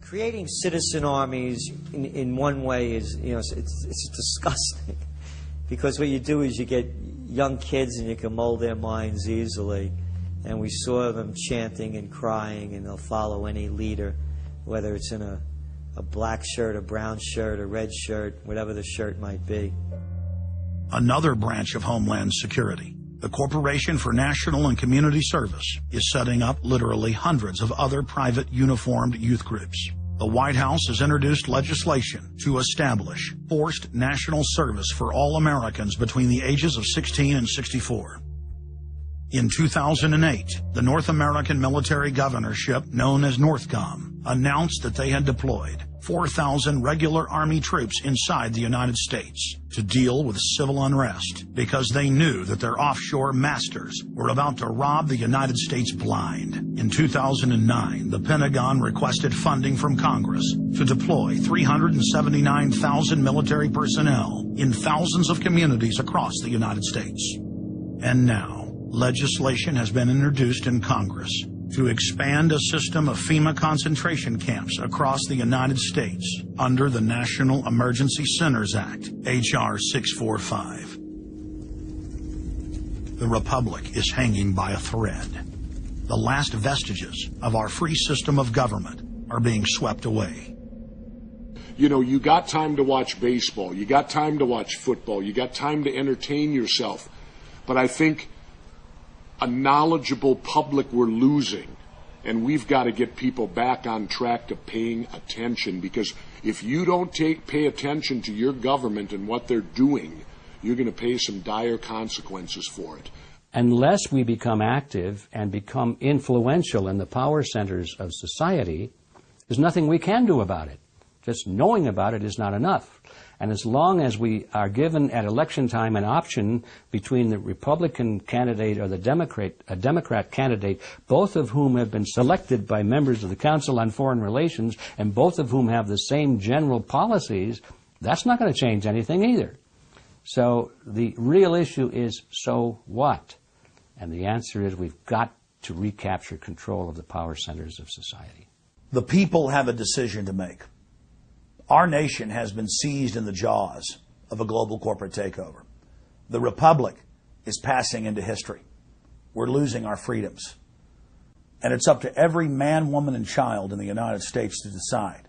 Creating citizen armies in one way is, it's disgusting. Because what you do is you get young kids and you can mold their minds easily. And we saw them chanting and crying, and they'll follow any leader, whether it's in a black shirt, a brown shirt, a red shirt, whatever the shirt might be. Another branch of Homeland Security, the Corporation for National and Community Service, is setting up literally hundreds of other private uniformed youth groups. The White House has introduced legislation to establish forced national service for all Americans between the ages of 16 and 64. In 2008, the North American Military Governorship, known as NORTHCOM, announced that they had deployed 4,000 regular Army troops inside the United States to deal with civil unrest because they knew that their offshore masters were about to rob the United States blind. In 2009, the Pentagon requested funding from Congress to deploy 379,000 military personnel in thousands of communities across the United States. And now, legislation has been introduced in Congress to expand a system of FEMA concentration camps across the United States under the National Emergency Centers Act, H.R. 645. The Republic is hanging by a thread. The last vestiges of our free system of government are being swept away. You got time to watch baseball, you got time to watch football, you got time to entertain yourself. But I think a knowledgeable public we're losing, and we've got to get people back on track to paying attention, because if you don't pay attention to your government and what they're doing, you're going to pay some dire consequences for it. Unless we become active and become influential in the power centers of society, there's nothing we can do about it. Just knowing about it is not enough. And as long as we are given at election time an option between the Republican candidate or the Democrat candidate, both of whom have been selected by members of the Council on Foreign Relations and both of whom have the same general policies, that's not going to change anything either. So the real issue is, so what? And the answer is we've got to recapture control of the power centers of society. The people have a decision to make. Our nation has been seized in the jaws of a global corporate takeover. The Republic is passing into history. We're losing our freedoms. And it's up to every man, woman, and child in the United States to decide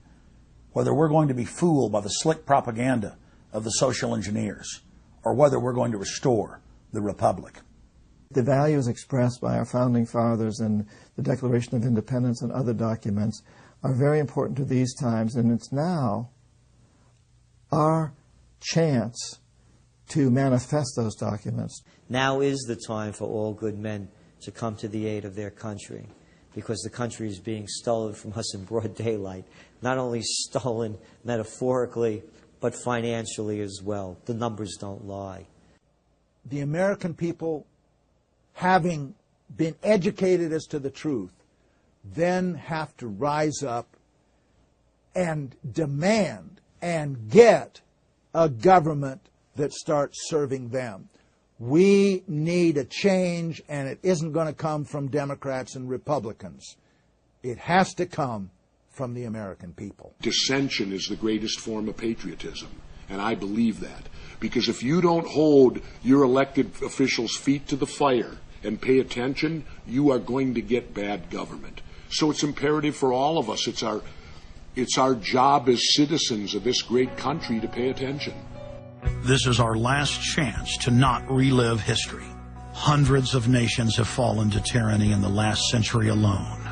whether we're going to be fooled by the slick propaganda of the social engineers or whether we're going to restore the Republic. The values expressed by our founding fathers in the Declaration of Independence and other documents are very important to these times, and it's now our chance to manifest those documents. Now is the time for all good men to come to the aid of their country, because the country is being stolen from us in broad daylight. Not only stolen metaphorically, but financially as well. The numbers don't lie. The American people, having been educated as to the truth, then have to rise up and demand and get a government that starts serving them. We need a change, and it isn't going to come from Democrats and Republicans. It has to come from the American people. Dissension is the greatest form of patriotism, and I believe that. Because if you don't hold your elected officials' feet to the fire and pay attention, you are going to get bad government. So it's imperative for all of us. It's our job as citizens of this great country to pay attention. This is our last chance to not relive history. Hundreds of nations have fallen to tyranny in the last century alone.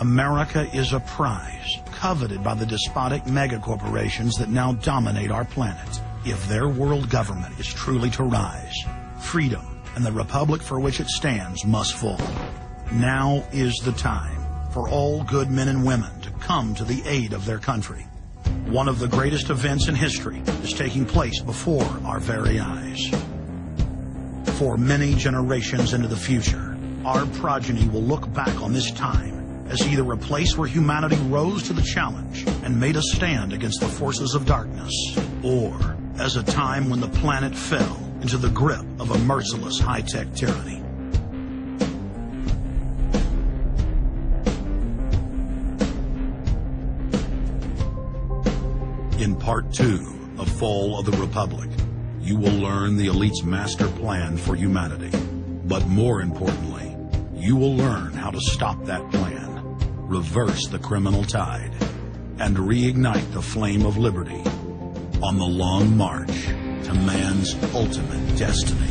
America is a prize coveted by the despotic megacorporations that now dominate our planet. If their world government is truly to rise, freedom and the republic for which it stands must fall. Now is the time for all good men and women to come to the aid of their country. One of the greatest events in history is taking place before our very eyes. For many generations into the future, our progeny will look back on this time as either a place where humanity rose to the challenge and made a stand against the forces of darkness, or as a time when the planet fell into the grip of a merciless high-tech tyranny. In Part 2 of Fall of the Republic, you will learn the elite's master plan for humanity. But more importantly, you will learn how to stop that plan, reverse the criminal tide, and reignite the flame of liberty on the long march to man's ultimate destiny.